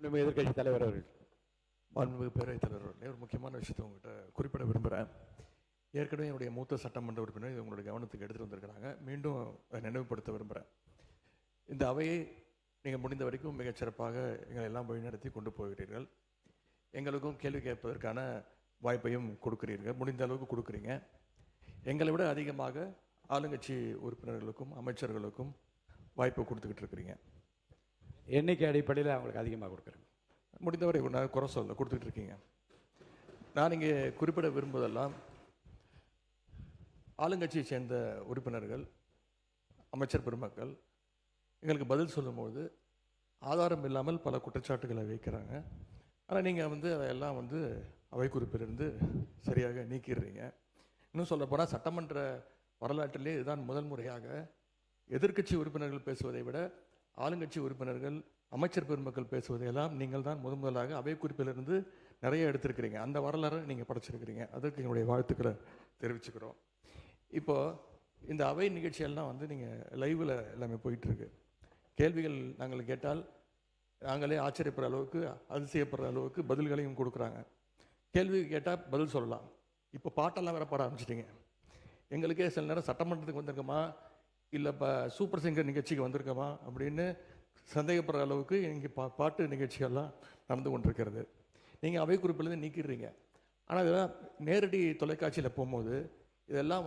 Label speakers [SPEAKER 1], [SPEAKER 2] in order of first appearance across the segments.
[SPEAKER 1] எதிர்கட்சி தலைவர் அவர்கள்.
[SPEAKER 2] மாண்புமிகு பேரவைத் தலைவர் அவர்களே, ஒரு முக்கியமான விஷயத்தை உங்கள்கிட்ட குறிப்பிட விரும்புகிறேன். ஏற்கனவே என்னுடைய மூத்த சட்டமன்ற உறுப்பினர் இது உங்களுடைய கவனத்துக்கு எடுத்துகிட்டு வந்திருக்கிறாங்க. மீண்டும் நினைவுபடுத்த விரும்புகிறேன். இந்த அவையை நீங்கள் முடிந்த வரைக்கும் மிகச்சிறப்பாக எங்களை எல்லாம் வழிநடத்தி கொண்டு போகிறீர்கள். எங்களுக்கும் கேள்வி கேட்பதற்கான வாய்ப்பையும் கொடுக்குறீர்கள், முடிந்த அளவுக்கு கொடுக்குறீங்க. எங்களை விட அதிகமாக ஆளுங்கட்சி உறுப்பினர்களுக்கும் அமைச்சர்களுக்கும் வாய்ப்பு கொடுத்துக்கிட்டு இருக்கிறீங்க.
[SPEAKER 1] எண்ணிக்கை அடிப்படையில் அவங்களுக்கு அதிகமாக கொடுக்குறேன்.
[SPEAKER 2] முடிந்தவரை நான் குறை சொல்ல கொடுத்துக்கிட்டு இருக்கீங்க. நான் இங்கே குறிப்பிட விரும்புவதெல்லாம் ஆளுங்கட்சியை சேர்ந்த உறுப்பினர்கள், அமைச்சர் பெருமக்கள் எங்களுக்கு பதில் சொல்லும்போது ஆதாரம் இல்லாமல் பல குற்றச்சாட்டுகளை வைக்கிறாங்க. ஆனால் நீங்கள் அதையெல்லாம் அவை குறிப்பிலிருந்து சரியாக நீக்கிடுறீங்க. இன்னும் சொல்லப்போனால் சட்டமன்ற வரலாற்றிலே இதுதான் முதல் முறையாக எதிர்க்கட்சி உறுப்பினர்கள் பேசுவதை விட ஆளுங்கட்சி உறுப்பினர்கள், அமைச்சர் பெருமக்கள் பேசுவதையெல்லாம் நீங்கள் தான் முதலாக அவை குறிப்பிலிருந்து நிறைய எடுத்திருக்கிறீங்க. அந்த வரலாறு நீங்கள் படைச்சிருக்கிறீங்க. அதற்கு எங்களுடைய வாழ்த்துக்களை தெரிவிச்சுக்கிறோம். இப்போது இந்த அவை நிகழ்ச்சியெல்லாம் நீங்கள் லைவில் எல்லாமே போயிட்டுருக்கு. கேள்விகள் நாங்கள் கேட்டால் நாங்களே ஆச்சரியப்படுற அளவுக்கு, அதிசயப்படுற அளவுக்கு பதில்களையும் கொடுக்குறாங்க. கேள்வி கேட்டால் பதில் சொல்லலாம். இப்போ பாட்டெல்லாம் வேற பாட ஆரம்பிச்சிட்டிங்க. எங்களுக்கே சில நேரம் சட்டமன்றத்துக்கு வந்திருக்கோமா இல்லை இப்போ சூப்பர் சிங்கர் நிகழ்ச்சிக்கு வந்திருக்கோமா அப்படின்னு சந்தேகப்படுற அளவுக்கு இங்கே பாட்டு நிகழ்ச்சிகள்லாம் நடந்து கொண்டிருக்கிறது. நீங்கள் அவை குறிப்பிலேருந்து நீக்கிடுறீங்க. ஆனால் இதெல்லாம் நேரடி தொலைக்காட்சியில் போகும்போது இதெல்லாம்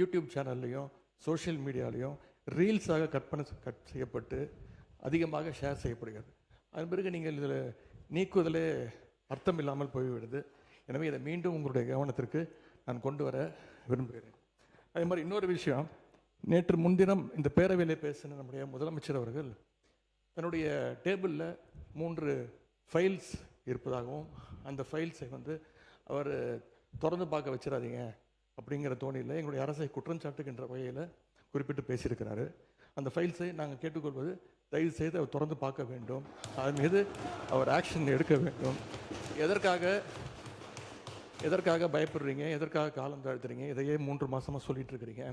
[SPEAKER 2] யூடியூப் சேனல்லையும் சோஷியல் மீடியாலையும் ரீல்ஸாக கட் செய்யப்பட்டு அதிகமாக ஷேர் செய்யப்படுகிறது. அதன் பிறகு நீங்கள் இதில் நீக்குவதிலே அர்த்தம் இல்லாமல் போய்விடுது. எனவே இதை மீண்டும் உங்களுடைய கவனத்திற்கு நான் கொண்டு வர விரும்புகிறேன். அதே மாதிரி இன்னொரு விஷயம், நேற்று முன்தினம் இந்த பேரவையிலே பேசின நம்முடைய முதலமைச்சர் அவர்கள் தன்னுடைய டேபிளில் 3 ஃபைல்ஸ் இருப்பதாகவும் அந்த ஃபைல்ஸை அவர் திறந்து பார்க்க வச்சிடாதீங்க அப்படிங்கிற தோணியில் எங்களுடைய அரசை குற்றம் சாட்டுகின்ற வகையில் குறிப்பிட்டு பேசியிருக்கிறாரு. அந்த ஃபைல்ஸை நாங்கள் கேட்டுக்கொள்வது, தயவு செய்து அவர் திறந்து பார்க்க வேண்டும், அதன் மீது அவர் ஆக்ஷன் எடுக்க வேண்டும். எதற்காக பயப்படுறீங்க, எதற்காக காலம் தாழ்த்துறீங்க? இதையே 3 மாதமாக சொல்லிட்டு இருக்கிறீங்க.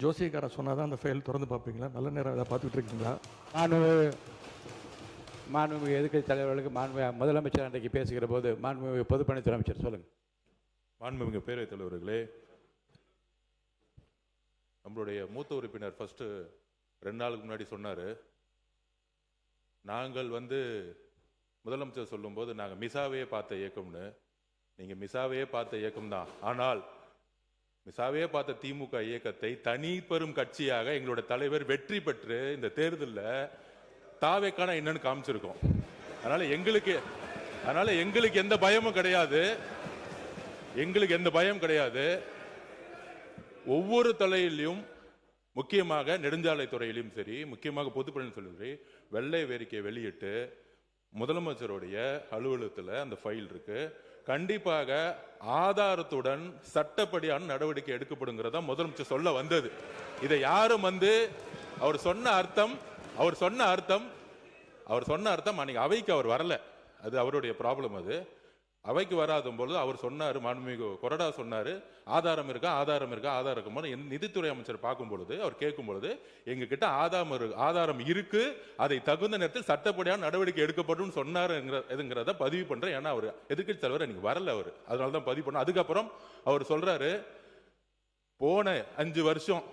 [SPEAKER 2] ஜோசியக்காரன் சொன்னால் தான் அந்த ஃபைல் திறந்து பார்ப்பீங்களா? நல்ல நேரம் அதை பார்த்துட்டு இருக்கீங்களா?
[SPEAKER 1] மாண்புமிகு எதிர்க்கட்சி தலைவர்களுக்கு முதலமைச்சர் அன்றைக்கு பேசுகிற போது மாண்புமிகு பொதுப்பணித்துறை அமைச்சர் சொல்லுங்கள்.
[SPEAKER 3] மாண்புமிகு பேரவைத் தலைவர்களே, நம்மளுடைய மூத்த உறுப்பினர் ஃபர்ஸ்ட் 2 நாளுக்கு முன்னாடி சொன்னார், நாங்கள் முதலமைச்சர் சொல்லும்போது நாங்கள் மிசாவையே பார்த்த இயக்கம்னு. நீங்கள் மிசாவையே பார்த்த இயக்கம் தான். ஆனால் மிசாவையே பார்த்த திமுக இயக்கத்தை தனி பெரும் கட்சியாக எங்களோட தலைவர் வெற்றி பெற்று இந்த தேர்தலில் தாவேக்கான என்னன்னு காமிச்சிருக்கோம். அதனால எங்களுக்கு எந்த பயமும் கிடையாது. எந்த பயம் கிடையாது. ஒவ்வொரு தலையிலும், முக்கியமாக நெடுஞ்சாலை துறையிலும் சரி, முக்கியமாக பொதுப்பணியும் சரி, வெள்ளை வேறிக்கை வெளியிட்டு முதலமைச்சருடைய அலுவலகத்தில் அந்த ஃபைல் இருக்கு. கண்டிப்பாக ஆதாரத்துடன் சட்டப்படியான நடவடிக்கை எடுக்கப்படுங்கிறத முதலமைச்சர் சொல்ல வந்தது. இதை யாரும் அவர் சொன்ன அர்த்தம் அன்னைக்கு அவைக்கு அவர் வரல. அது அவருடைய ப்ராப்ளம். அது அவைக்கு வராத பொழுது அவர் சொன்னார், மாண்புமிகு கொறடா சொன்னார், ஆதாரம் இருக்கா. நிதித்துறை அமைச்சர் பார்க்கும் பொழுது, அவர் கேட்கும் பொழுது, எங்க கிட்ட ஆதாரம் இருக்கு, அதை தகுந்த நேரத்தில் சட்டப்படியான நடவடிக்கை எடுக்கப்படும் சொன்னாருங்கிறத பதிவு பண்றேன். ஏன்னா அவர் எதிர்க்கட்சி தலைவர் எனக்கு வரல, அவர் அதனாலதான் பதிவு பண்ண. அதுக்கப்புறம் அவர் சொல்றாரு, போன 5 வருஷம்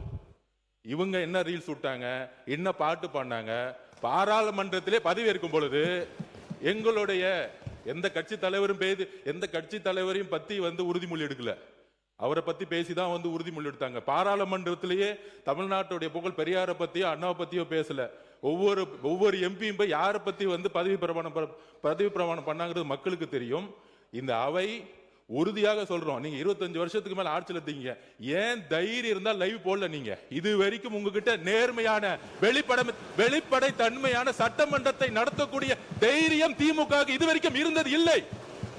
[SPEAKER 3] இவங்க என்ன ரீல்ஸ் விட்டாங்க, என்ன பாட்டு பண்ணாங்க, பாராளுமன்றத்திலே பதவி ஏற்கும் பொழுது எங்களுடைய எந்த கட்சி தலைவரையும் பத்தி உறுதிமொழி எடுக்கல. அவரை பத்தி பேசிதான் உறுதிமொழி எடுத்தாங்க. பாராளுமன்றத்திலேயே தமிழ்நாட்டுடைய புகழ் பெரியாரை பத்தியோ அண்ணாவை பத்தியோ பேசல. ஒவ்வொரு எம்பியும் போய் யாரை பத்தி பதவி பிரமாணம் பண்ணாங்கிறது மக்களுக்கு தெரியும். இந்த அவை உறுதியாக சொல்றோம், நீங்க 25 வருஷத்துக்கு மேல ஆட்சியில் இருந்தீங்க, ஏன் தைரியம் இருந்தா லைவ் போடல? நீங்க இது வரைக்கும் உங்ககிட்ட நேர்மையான வெளிப்படை தன்மையான சட்டமன்றத்தை நடத்தக்கூடிய தைரியம் திமுக இதுவரைக்கும் இருந்தது இல்லை.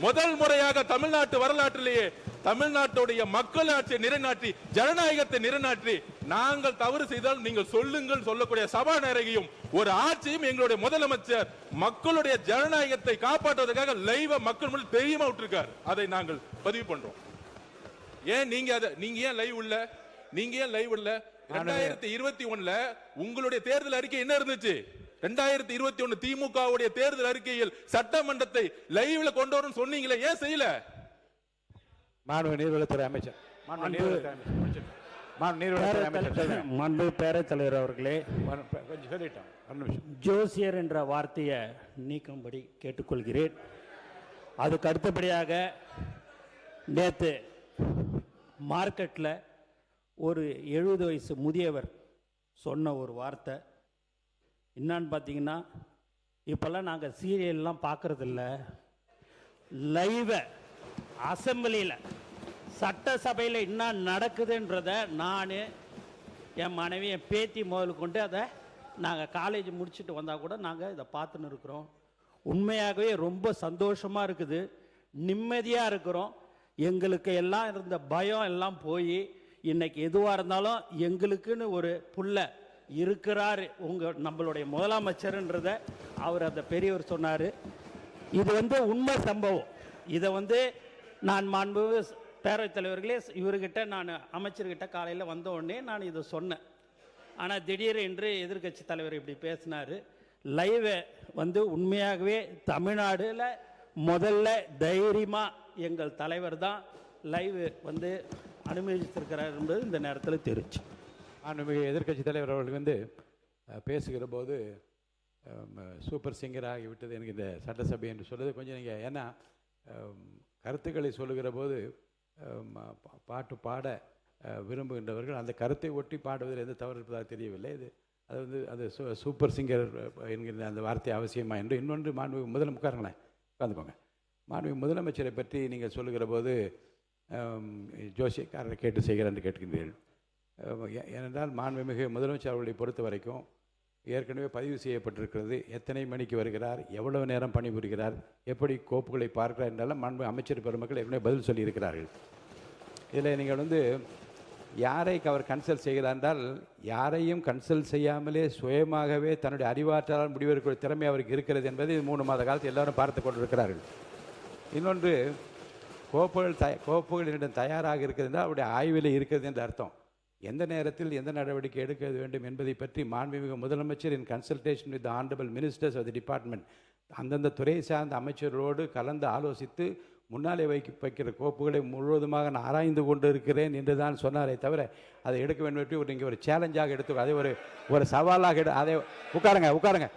[SPEAKER 3] முதல் முறையாக தமிழ்நாட்டு வரலாற்றிலேயே தமிழ்நாட்டுடைய மக்களாட்சியை நிலைநாட்டி, ஜனநாயகத்தை நிலைநாட்டி, நாங்கள் தவறு செய்தால் நீங்கள் சொல்லுங்கள் சொல்லக்கூடிய சபாநாயகரையும் ஒரு ஆட்சியும் எங்களுடைய முதலமைச்சர் மக்களுடைய ஜனநாயகத்தை காப்பாற்றுவதற்காக லைவ மக்கள் முன்னாடி தெரியுமா விட்டுருக்கார். அதை நாங்கள் பதிவு பண்றோம். ஏன் நீங்க ஏன் லைவ் இல்ல? 2021 உங்களுடைய தேர்தல் அறிக்கை என்ன இருந்துச்சு? 2021 திமுகவுடைய தேர்தல் அறிக்கையில் சட்டமன்றத்தை லைவ்ல கொண்டு வரணும் சொன்னீங்களே, ஏன் செய்யல?
[SPEAKER 1] மாண்பு நீர்வளத்துறை அமைச்சர்,
[SPEAKER 4] மாண்பு பேரவைத் தலைவர் அவர்களே,
[SPEAKER 1] கொஞ்சம் சொல்லிட்டோம், ஒரு நிமிஷம்.
[SPEAKER 4] ஜோசியர் என்ற வார்த்தையை நீக்கும்படி கேட்டுக்கொள்கிறேன். அதுக்கு அடுத்தபடியாக நேற்று மார்க்கெட்டில் ஒரு 70 வயசு முதியவர் சொன்ன ஒரு வார்த்தை என்னான்னு பார்த்தீங்கன்னா, இப்போல்லாம் நாங்கள் சீரியல்லாம் பார்க்குறதில்ல, லைவை அசம்பிளியில் சட்டசபையில் என்ன நடக்குதுன்றத நான், என் மனைவி, என் பேத்தி முதல் கொண்டு அதை நாங்கள் காலேஜ் முடிச்சுட்டு வந்தால் கூட நாங்கள் இதை பார்த்துன்னு இருக்கிறோம். உண்மையாகவே ரொம்ப சந்தோஷமாக இருக்குது, நிம்மதியாக இருக்கிறோம். எங்களுக்கு எல்லாம் இருந்த பயம் எல்லாம் போய் இன்னைக்கு எதுவாக இருந்தாலும் எங்களுக்குன்னு ஒரு புள்ள இருக்கிறாரு நம்மளுடைய முதலமைச்சர்ன்றத அவர் அந்த பெரியவர் சொன்னார். இது உண்மை சம்பவம். இதை நான் மாண்பு பேரவைத் தலைவர்களே, இவர்கிட்ட நான் அமைச்சர்கிட்ட காலையில் வந்த உடனே நான் இதை சொன்னேன். ஆனால் திடீரென்று எதிர்க்கட்சி தலைவர் இப்படி பேசினார். லைவை உண்மையாகவே தமிழ்நாடுல முதல்ல தைரியமாக எங்கள் தலைவர் தான் லைவ் அனுமதிச்சிருக்கிறார் என்பது இந்த நேரத்தில் தெரிவிச்சு.
[SPEAKER 1] மாண்புமிகு எதிர்க்கட்சி தலைவர் அவர்கள் பேசுகிற போது சூப்பர் சிங்கர் ஆகிவிட்டது எனக்கு இந்த சட்டசபை என்று சொல்வது கொஞ்சம் நீங்கள், ஏன்னா கருத்துக்களை சொல்லுகிற போது பாட்டு பாட விரும்புகின்றவர்கள் அந்த கருத்தை ஒட்டி பாடுவதில் எந்த தவறு இருப்பதாக தெரியவில்லை. அது சூப்பர் சிங்கர் என்கிற அந்த வார்த்தை அவசியமா என்று. இன்னொன்று, மாண்புமிகு உட்காருங்களேன், உட்காந்துக்கோங்க. மாண்புமிகு முதலமைச்சரை பற்றி நீங்கள் சொல்லுகிற போது ஜோசியக்காரரை கேட்டு செய்கிறார் என்று கேட்கின்றீர்கள். ஏனென்றால் மாண்புமிகு முதலமைச்சர் அவர்களை பொறுத்த வரைக்கும் ஏற்கனவே பதிவு செய்யப்பட்டிருக்கிறது. எத்தனை மணிக்கு வருகிறார், எவ்வளவு நேரம் பணிபுரிகிறார், எப்படி கோப்புகளை பார்க்கிறார் என்றாலும் மாண்பு அமைச்சர் பெருமக்கள் ஏற்கனவே பதில் சொல்லியிருக்கிறார்கள். இதில் நீங்கள் யாரை அவர் கன்சல்ட் செய்கிறார் என்றால், யாரையும் கன்சல்ட் செய்யாமலே சுயமாகவே தன்னுடைய அறிவாற்றலால் முடிவெடுக்கிற திறமை அவருக்கு இருக்கிறது என்பது 3 மாத காலத்தில் எல்லாரும் பார்த்து கொண்டிருக்கிறார்கள். இன்னொன்று, கோப்புகளிடம் தயாராக இருக்கிறது என்றால் அவருடைய ஆய்வில் இருக்கிறது என்று அர்த்தம். எந்த நேரத்தில் எந்த நடவடிக்கை எடுக்க வேண்டும் என்பதை பற்றி மாண்புமிகு முதலமைச்சர் இன் consultation with honourable ministers of the department அந்தந்த துறை சார்ந்த அமைச்சரோடு கலந்து ஆலோசித்து முன்னாலே வைக்கிற கோப்புகளை முழுவதுமாக நான் ஆராய்ந்து கொண்டு இருக்கிறேன் என்று தான் சொன்னாரே தவிர அதை எடுக்க வேண்டும் என்று நீங்கள் ஒரு சேலஞ்சாக எடுத்து அதை ஒரு சவாலாக அதை உட்காருங்க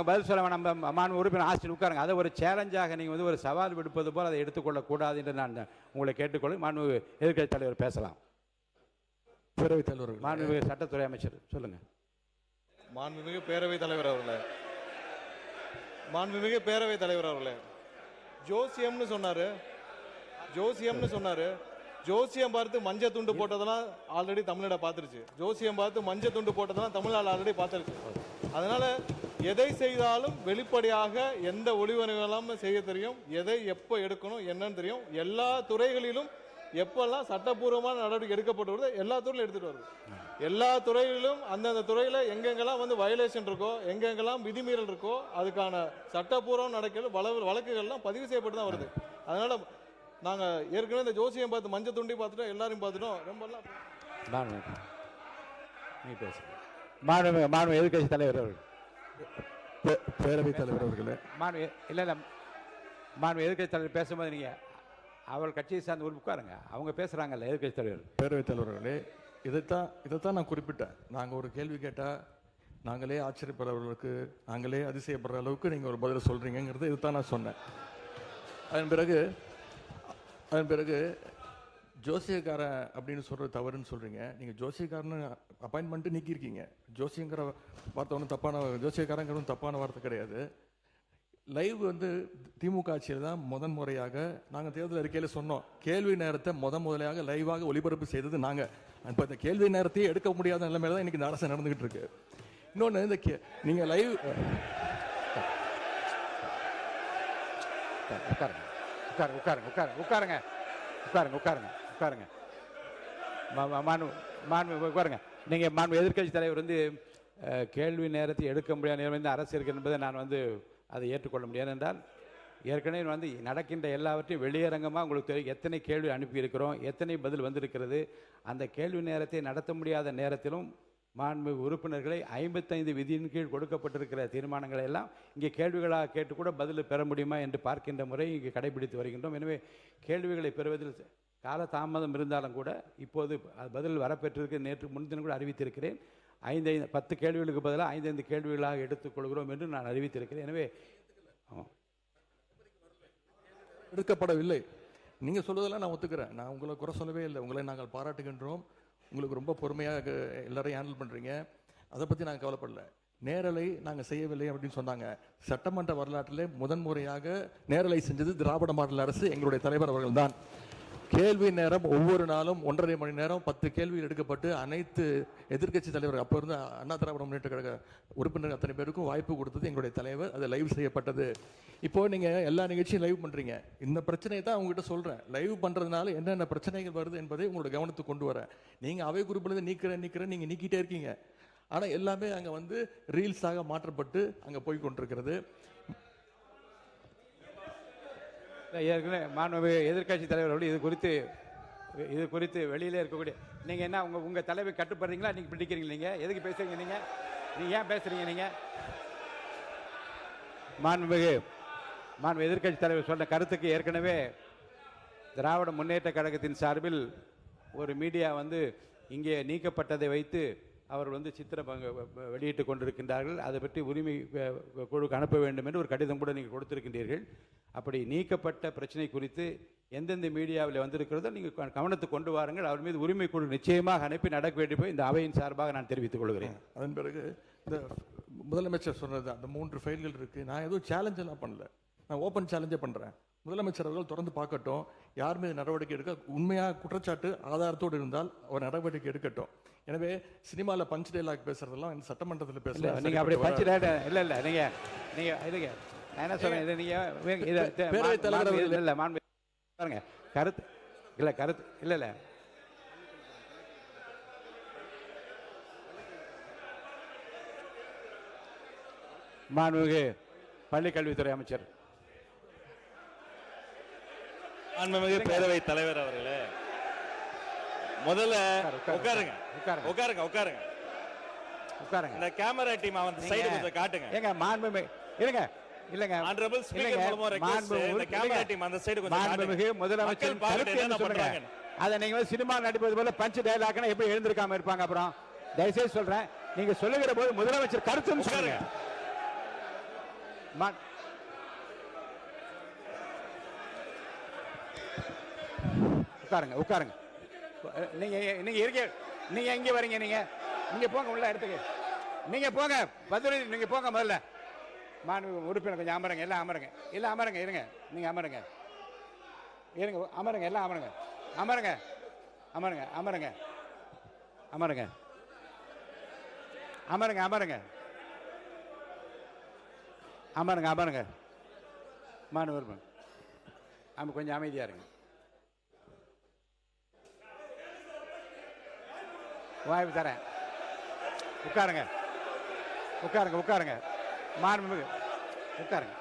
[SPEAKER 1] பதில் சொல்ல வேணாம். மாண்பு உறுப்பினர் ஆஸ்டின் உட்காருங்க. அதை ஒரு சேலஞ்சாக நீங்கள் ஒரு சவால் விடுப்பது போல் அதை எடுத்துக்கொள்ளக்கூடாது என்று நான் உங்களை கேட்டுக்கொள்ள. மாண்பு எதிர்க்கட்சி தலைவர் பேசலாம்.
[SPEAKER 2] பேரவைத் தலைவர்,
[SPEAKER 1] மாண்புமிகு சட்டத்துறை அமைச்சர் சொல்லுங்கள்.
[SPEAKER 5] மாண்புமிகு பேரவைத் தலைவர் அவர்களே, மாண்புமிகு பேரவைத் தலைவர் அவர்களே, ஜோசியம்னு சொன்னாரு. ஜோசியம் பார்த்து மஞ்சள் துண்டு போட்டதெல்லாம் ஆல்ரெடி தமிழ்நாடு பார்த்துருச்சு. ஜோசியம் பார்த்து மஞ்சள் துண்டு போட்டதெல்லாம் தமிழ்நாடு ஆல்ரெடி பார்த்துருச்சு. அதனால எதை செய்தாலும் வெளிப்படையாக எந்த ஒளிவனைகளும் செய்ய தெரியும், எதை எப்போ எடுக்கணும் என்னன்னு தெரியும். எல்லா துறைகளிலும் எப்பெல்லாம் சட்டப்பூர்வமான நடவடிக்கை எடுக்கப்பட்டு வருது எல்லா துறையிலும் எடுத்துட்டு வருது. எல்லா துறைகளிலும் அந்தந்த துறையில எங்கெங்கெல்லாம் வயலேஷன் இருக்கோ, எங்கெங்கெல்லாம் விதிமீறல் இருக்கோ, அதுக்கான சட்டப்பூர்வம் நடக்கிற வழக்குகள்லாம் பதிவு செய்யப்பட்டு தான் வருது. அதனால நாங்க ஏற்கனவே இந்த ஜோசியம் பார்த்து மஞ்சள் துண்டி பார்த்துட்டோம், எல்லாரும் பார்த்துட்டோம். ரொம்ப
[SPEAKER 1] மாண்பு எதிர்க்கட்சி தலைவர் அவர்கள்,
[SPEAKER 2] பேரவைத் தலைவர் அவர்களே,
[SPEAKER 1] மாண்பு எதிர்க்கட்சி தலைவர் பேசும்போது நீங்கள் அவள் கட்சியை சார்ந்து உட்காருங்க. அவங்க பேசுகிறாங்கல்ல எதிர்க்கட்சி தலைவர்.
[SPEAKER 2] பேரவைத் தலைவர்களே, இதைத்தான் நான் குறிப்பிட்டேன். நாங்கள் ஒரு கேள்வி கேட்டால் நாங்களே ஆச்சரியப்படுறவர்களுக்கு, நாங்களே அதிசயப்படுற அளவுக்கு நீங்கள் ஒரு பதில் சொல்கிறீங்கிறது இதுதான் நான் சொன்னேன். அதன் பிறகு ஜோசியக்காரன் அப்படின்னு சொல்கிறது தவறுன்னு சொல்கிறீங்க. நீங்கள் ஜோசியக்காரன்னு அப்பாயின்மெண்ட்டு நீக்கியிருக்கீங்க. ஜோசியங்கிற வார்த்தை ஒன்றும் ஜோசியக்காரங்கிறது தப்பான வார்த்தை கிடையாது. லைவ் திமுக ஆட்சியில் தான் முறையாக நாங்கள் தேர்தல் அறிக்கையில் சொன்னோம். கேள்வி நேரத்தை முதலையாக லைவாக ஒளிபரப்பு செய்தது நாங்கள். இப்போ இந்த கேள்வி நேரத்தையே எடுக்க முடியாத நிலைமையில தான் இன்னைக்கு இந்த அரசு நடந்துகிட்டு இருக்கு. இன்னொன்று, இந்த நீங்கள் லைவ்
[SPEAKER 1] உட்காருங்க. நீங்கள் மாண்பு எதிர்க்கட்சி தலைவர் கேள்வி நேரத்தை எடுக்க முடியாத நிலைமை அரசு இருக்கு என்பதை நான் அதை ஏற்றுக்கொள்ள முடியாது. என்றால் ஏற்கனவே நடக்கின்ற எல்லாவற்றையும் வெளியரங்கமாக உங்களுக்கு தெரியும். எத்தனை கேள்வி அனுப்பியிருக்கிறோம், எத்தனை பதில் வந்திருக்கிறது. அந்த கேள்வி நேரத்தை நடத்த முடியாத நேரத்திலும் மாண்புமிகு உறுப்பினர்களை 55 விதியின் கீழ் கொடுக்கப்பட்டிருக்கிற தீர்மானங்களை எல்லாம் இங்கே கேள்விகளாக கேட்டு கூட பதில் பெற முடியுமா என்று பார்க்கின்ற முறை இங்கே கடைபிடித்து வருகின்றோம். எனவே கேள்விகளை பெறுவதில் கால தாமதம் இருந்தாலும் கூட இப்போது பதில் வரப்பெற்றிருக்கு. நேற்று முன்தினம் கூட அறிவித்திருக்கிறேன். 10 கேள்விகளுக்கு பதிலாக 5 கேள்விகளாக எடுத்துக்கொள்கிறோம் என்று நான் அறிவித்திருக்கிறேன். எனவே
[SPEAKER 2] எடுக்கப்படவில்லை. நீங்க சொல்வதெல்லாம் நான் ஒத்துக்கிறேன். நான் உங்களை குறை சொல்லவே இல்லை. உங்களை நாங்கள் பாராட்டுகின்றோம். உங்களுக்கு ரொம்ப பொறுமையாக எல்லாரையும் ஹேண்டில் பண்றீங்க. அதை பத்தி நாங்கள் கவலைப்படல. நேரலை நாங்கள் செய்யவில்லை அப்படின்னு சொன்னாங்க. சட்டமன்ற வரலாற்றிலே முதன்முறையாக நேரலை செஞ்சது திராவிட மாடல் அரசு, எங்களுடைய தலைவர் அவர்கள் தான். கேள்வி நேரம் ஒவ்வொரு நாளும் 1.5 மணி நேரம் 10 கேள்விகள் எடுக்கப்பட்டு அனைத்து எதிர்க்கட்சி தலைவர் அப்போ இருந்த அண்ணா திராவிட முன்னேற்ற கழக உறுப்பினர்கள் அத்தனை பேருக்கும் வாய்ப்பு கொடுத்தது எங்களுடைய தலைவர். அது லைவ் செய்யப்பட்டது. இப்போ நீங்க எல்லா நிகழ்ச்சியும் லைவ் பண்றீங்க. இந்த பிரச்சனையை தான் உங்ககிட்ட சொல்றேன். லைவ் பண்றதுனால என்னென்ன பிரச்சனைகள் வருது என்பதை உங்களோட கவனத்துக்கு கொண்டு வரேன். நீங்க அவை குறிப்பில் நீக்கிறேன் நீங்க நீக்கிட்டே இருக்கீங்க. ஆனா எல்லாமே அங்க வந்து ரீல்ஸாக மாற்றப்பட்டு அங்க போய் கொண்டிருக்கிறது.
[SPEAKER 1] ஏற்கனவே மாண்புமிகு எதிர்க்கட்சி தலைவர்கள் இது குறித்து வெளியிலே இருக்கக்கூடிய நீங்கள் என்ன உங்கள் தலைமை கட்டுப்படுறீங்களா? நீங்கள் பிடிக்கிறீங்க? நீங்கள் எதுக்கு பேசுறீங்க? நீங்கள் ஏன் பேசுறீங்க? நீங்கள் மாண்புமிகு எதிர்க்கட்சி தலைவர் சொன்ன கருத்துக்கு ஏற்கனவே திராவிட முன்னேற்ற கழகத்தின் சார்பில் ஒரு மீடியா வந்து இங்கே நீக்கப்பட்டதை வைத்து அவர்கள் சித்திர வெளியிட்டு கொண்டிருக்கின்றார்கள். அதை பற்றி உரிமை குழுக்கு அனுப்ப வேண்டும் என்று ஒரு கடிதம் கூட நீங்கள் கொடுத்திருக்கின்றீர்கள். அப்படி நீக்கப்பட்ட பிரச்சனை குறித்து எந்தெந்த மீடியாவில் வந்திருக்கிறதோ நீங்கள் கவனத்துக்கு கொண்டு வாருங்கள். அவர் மீது உரிமை குழு நிச்சயமாக அனுப்பி நடக்க வேண்டும் இந்த அவையின் சார்பாக நான் தெரிவித்துக் கொள்கிறேன்.
[SPEAKER 2] அதன் பிறகு இந்த முதலமைச்சர் சொன்னது அந்த 3 ஃபைல்கள் இருக்கு. நான் எதுவும் சேலஞ்ச் எல்லாம் பண்ணல. நான் ஓப்பன் சேலஞ்சே பண்றேன். முதலமைச்சர் அவர்கள் தொடர்ந்து பார்க்கட்டும். யார் மீது நடவடிக்கை எடுக்க உண்மையாக குற்றச்சாட்டு ஆதாரத்தோடு இருந்தால் அவர் நடவடிக்கை எடுக்கட்டும். எனவே சினிமாவில் பஞ்ச் டைலாக் பேசுறதெல்லாம் சட்டமன்றத்தில் பேசலாம்.
[SPEAKER 1] நீங்க அப்படி பஞ்ச் டைலாக் இல்ல நீங்க இதுங்க நான் என்ன சொல்றேன், இதை நீங்க
[SPEAKER 2] பேரவைத் தலைவர்
[SPEAKER 1] இல்ல மாண்பு பாருங்க கருத்து இல்ல மாண்புமிகு பள்ளி கல்வித்துறை அமைச்சர்.
[SPEAKER 6] மாண்புமிகு பேரவைத் தலைவர் அவர்களே, முதல்ல உட்காருங்க. இந்த கேமரா டீம் அந்த சைடு கொஞ்சம் காட்டுங்க.
[SPEAKER 1] ஏங்க மாண்புமிகு இல்லங்க
[SPEAKER 6] ஆனரபிள் ஸ்பீக்கர் மூலமா ரெக்வெஸ்ட் இந்த கேமரா டீம் அந்த சைடு கொஞ்சம் காட்டுங்க.
[SPEAKER 1] மாண்புமிகு முதலமைச்சர் கருத்து என்ன பண்றாங்க? அத நீங்க சினிமா நடிப்பது போல பஞ்ச் டயலாக்னா எப்படி எழுந்திருக்காம இருப்பாங்க? அப்புறம் தயவுசெய்து சொல்றேன், நீங்க சொல்லுகிற போது முதலமைச்சர் கருத்துன்னு சொல்லுங்க. உட்காருங்க. நீங்க எங்க வரீங்க? நீங்க போங்க உள்ள இடத்துக்கு. நீங்க போங்க பதில் நீங்க போங்க. முதல்ல மாண்பு உறுப்பினர் கொஞ்சம் அமருங்க. எல்லாம் அமருங்க. இருங்க. நீங்க அமருங்க. எல்லாம் அமருங்க. மாண்பு உறுப்பினர் கொஞ்சம் அமைதியா இருங்க. வாய்ப்பு தரேன். உட்காருங்க. மாண்புமிகு உட்காருங்க.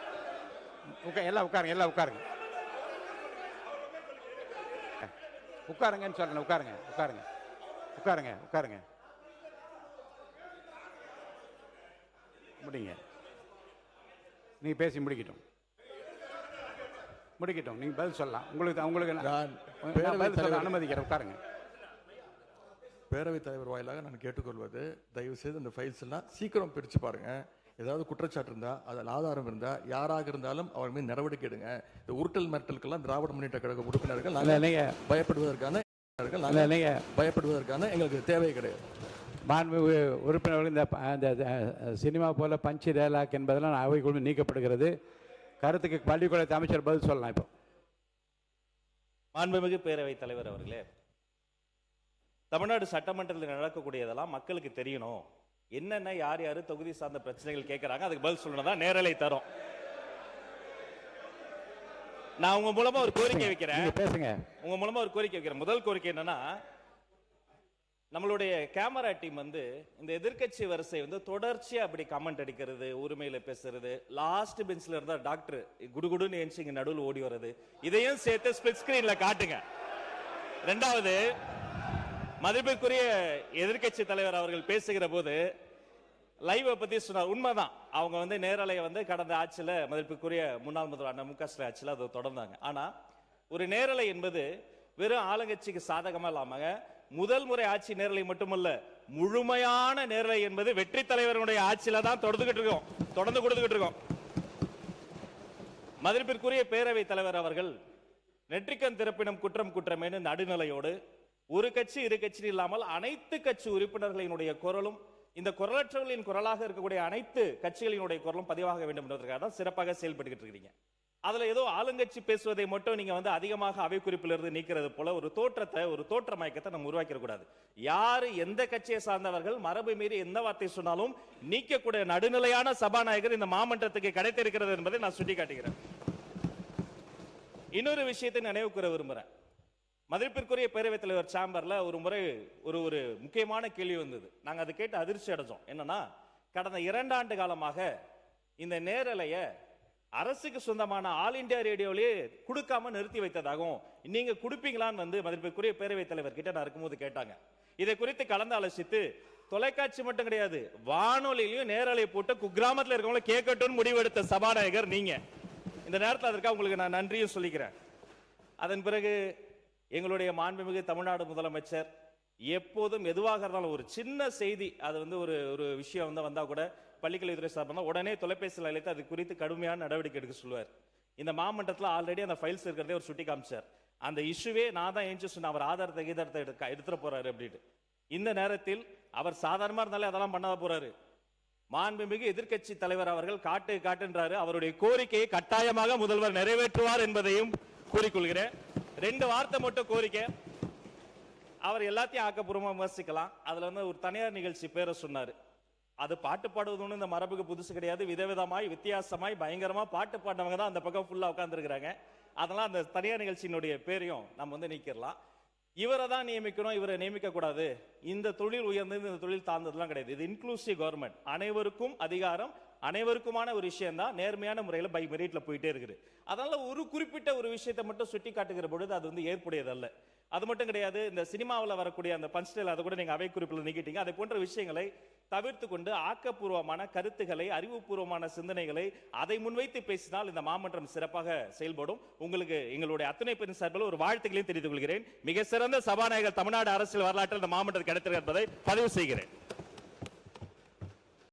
[SPEAKER 1] எல்லாம் உட்காருங்க. உட்காருங்கன்னு சொல்றேன். உட்காருங்க. முடிங்க. நீங்க பேசி முடிக்கட்டும். நீங்க பதில் சொல்லலாம். உங்களுக்கு அனுமதிக்கிறேன். உட்காருங்க.
[SPEAKER 2] பேரவைத் தலைவர் வாயிலாக நான் கேட்டுக்கொள்வது, தயவு செய்து இந்த ஃபைல்ஸ் எல்லாம் சீக்கிரம் பிரித்து பாருங்க. ஏதாவது குற்றச்சாட்டு இருந்தா, அதில் ஆதாரம் இருந்தா, யாராக இருந்தாலும் அவர் மீது நடவடிக்கை எடுங்க. இந்த உருட்டல் மிரட்டலுக்கெல்லாம் திராவிட முன்னேற்ற கழக உறுப்பினர்கள் பயப்படுவதற்கான எங்களுக்கு தேவை கிடையாது.
[SPEAKER 1] மாண்புமிகு உறுப்பினர்கள் இந்த சினிமா போல பஞ்ச் டயலாக் என்பதெல்லாம் அவைக்குழு நீக்கப்படுகிறது. கருத்துக்கு பள்ளிக்கூடத்தை அமைச்சர் பதில் சொல்லலாம். இப்போ
[SPEAKER 6] மாண்புமிகு பேரவைத் தலைவர் அவர்களே, தமிழ்நாடு சட்டமன்றத்தில் நடக்கக்கூடியதெல்லாம் மக்களுக்கு தெரியணும். என்னென்ன யார் தொகுதி சார்ந்த பிரச்சனைகள் கேட்கறாங்க, அதுக்கு பதில் சொல்லணும் தான் நேரலை தரும். நான் உங்க மூலமா ஒரு கோரிக்கை வைக்கிறேன். முதல் கோரிக்கை என்னன்னா, நம்மளுடைய கேமரா டீம் இந்த எதிர்க்கட்சி வரிசை தொடர்ச்சியா அப்படி கமெண்ட் அடிக்கிறது, உரிமையில பேசுறது, லாஸ்ட் பெஞ்ச்ல இருந்தா டாக்டர் குடுகுடுன்னு ஏஞ்சி இங்க நடுவில் ஓடி வர்றது, இதையும் சேர்த்து ஸ்பிளிட் ஸ்கிரீன்ல காட்டுங்க. ரெண்டாவது, மதிப்பிற்குரிய எதிர்க்கட்சி தலைவர் அவர்கள் பேசுகிற போது லைவ பத்தி சொன்னார். உண்மைதான், அவங்க வந்து நேரலையை வந்து கடந்த ஆட்சியில மதிப்பிற்குரிய முன்னாள் முதல்வர் அண்ணா மு.க. ஸ்டாலின் ஆட்சியில அதை தொடர்ந்தாங்க. ஆனா ஒரு நேரலை என்பது வெறும் ஆளுங்கட்சிக்கு சாதகமா இல்லாம முதல் முறை ஆட்சி நேரலை மட்டுமல்ல, முழுமையான நேரலை என்பது வெற்றி தலைவருடைய ஆட்சியில தான் தொடர்ந்து கொடுத்துக்கிட்டு இருக்கோம். மதிப்பிற்குரிய பேரவை தலைவர் அவர்கள் நெற்றிக்கண் திறப்பினும் குற்றம் குற்றமேனு நடுநிலையோடு ஒரு கட்சி இரு கட்சி இல்லாமல் அனைத்து கட்சி உறுப்பினர்களினுடைய குரலும், இந்த குரலற்றவர்களின் குரலாக இருக்கக்கூடிய அனைத்து கட்சிகளினுடைய குரலும் பதிவாக வேண்டும் என்பதற்காக தான் சிறப்பாக செயல்பட்டு இருக்கீங்க. அதுல ஏதோ ஆளுங்கட்சி பேசுவதை மட்டும் நீங்க வந்து அதிகமாக அவை குறிப்பிலிருந்து நீக்கிறது போல ஒரு தோற்ற மயக்கத்தை நம்ம உருவாக்கிட கூடாது. யாரு எந்த கட்சியை சார்ந்தவர்கள் மரபு மீறி எந்த வார்த்தை சொன்னாலும் நீக்கக்கூடிய நடுநிலையான சபாநாயகர் இந்த மாமன்றத்துக்கு கிடைத்திருக்கிறது என்பதை நான் சுட்டிக்காட்டுகிறேன். இன்னொரு விஷயத்தை நினைவு கூற விரும்புறேன். மதிப்பிற்குரிய பேரவைத் தலைவர் சாம்பர்ல ஒரு முறை ஒரு முக்கியமான கேள்வி வந்தது. நாங்க அதை கேட்டு அதிர்ச்சி அடைஞ்சோம். என்னன்னா, கடந்த 2 ஆண்டு காலமாக இந்த நேரலைய அரசுக்கு சொந்தமான ஆல் இந்தியா ரேடியோவிலே கொடுக்காம நிறுத்தி வைத்ததாகவும் நீங்க கொடுப்பீங்களான்னு வந்து மதிப்பிற்குரிய பேரவைத் தலைவர் கிட்ட நான் இருக்கும்போது கேட்டாங்க. இதை குறித்து கலந்து ஆலோசித்து தொலைக்காட்சி மட்டும் கிடையாது, வானொலியிலையும் நேரலை போட்டு குக்கிராமத்தில் இருக்கவங்கள கேட்கட்டும் முடிவெடுத்த சபாநாயகர் நீங்க. இந்த நேரத்தில் அதற்காக உங்களுக்கு நான் நன்றியும் சொல்லிக்கிறேன். அதன் பிறகு எங்களுடைய மாண்புமிகு தமிழ்நாடு முதலமைச்சர் எப்போதும் எதுவாக இருந்தாலும் ஒரு சின்ன செய்தி, அது வந்து ஒரு விஷயம் வந்து வந்தா கூட பள்ளிக்கல்வித்துறை சார்பாக உடனே தொலைபேசியில் அழைத்து அது குறித்து கடுமையான நடவடிக்கை எடுக்க சொல்லுவார். இந்த மாமன்றத்தில் ஆல்ரெடி அந்த ஃபைல்ஸ் இருக்கிறதே ஒரு சுட்டி காமிச்சார். அந்த இஷ்யூவே நான் தான் ஏஞ்சி சொன்னேன், அவர் ஆதாரத்தை எடுத்துட்டு போறாரு அப்படின்னு. இந்த நேரத்தில் அவர் சாதாரணமா இருந்தாலே அதெல்லாம் பண்ணாத போறாரு. மாண்புமிகு எதிர்க்கட்சி தலைவர் அவர்கள் காட்டுன்றாரு. அவருடைய கோரிக்கையை கட்டாயமாக முதல்வர் நிறைவேற்றுவார் என்பதையும் கூறிக்கொள்கிறேன். 2 வார்த்தை மட்டும் கோரிக்கை. அவர் எல்லாத்தையும் ஆக்கப்பூர்வமா விமர்சிக்கலாம். அதுல வந்து ஒரு தனியார் நிகழ்ச்சி பேரை சொன்னாரு. அது பாட்டு பாடுவது ஒண்ணு இந்த மரபுக்கு புதுசு கிடையாது. விதவிதமாய் வித்தியாசமாய் பயங்கரமா பாட்டு பாடினவங்க தான் அந்த பக்கம் ஃபுல்லா உட்கார்ந்துருக்காங்க. அதெல்லாம் அந்த தனியார் நிகழ்ச்சியினுடைய பேரையும் நம்ம வந்து நீக்கிடலாம். இவரை தான் நியமிக்கணும், இவரை நியமிக்க கூடாது, இந்த தொழில் உயர்ந்தது இந்த தொழில் தாழ்ந்ததுலாம் கிடையாது. இது இன்க்ளூசிவ் கவர்மெண்ட், அனைவருக்கும் அதிகாரம், அனைவருக்குமான ஒரு விஷயம் தான் நேர்மையான முறையில் பை மெரிட்ல போயிட்டே இருக்குது. அதனால ஒரு குறிப்பிட்ட ஒரு விஷயத்தை மட்டும் சுட்டி காட்டுகிற பொழுது அது வந்து ஏற்புடையதல்ல. அது மட்டும் கிடையாது, இந்த சினிமாவில் வரக்கூடிய அந்த பஞ்ச்டைல் அதை கூட நீங்க அவை குறிப்பில் நீக்கிட்டீங்க. அதை போன்ற விஷயங்களை தவிர்த்து கொண்டு ஆக்கப்பூர்வமான கருத்துக்களை, அறிவுபூர்வமான சிந்தனைகளை அதை முன்வைத்து பேசினால் இந்த மாமன்றம் சிறப்பாக செயல்படும். உங்களுக்கு எங்களுடைய அத்தனை பேரின் சார்பில் ஒரு வாழ்த்துக்களையும் தெரிவித்துக் கொள்கிறேன். மிக சிறந்த சபாநாயகர் தமிழ்நாடு அரசியல் வரலாற்றில் இந்த மாமன்றம் கிடைத்திருக்கிறது என்பதை பதிவு செய்கிறேன்.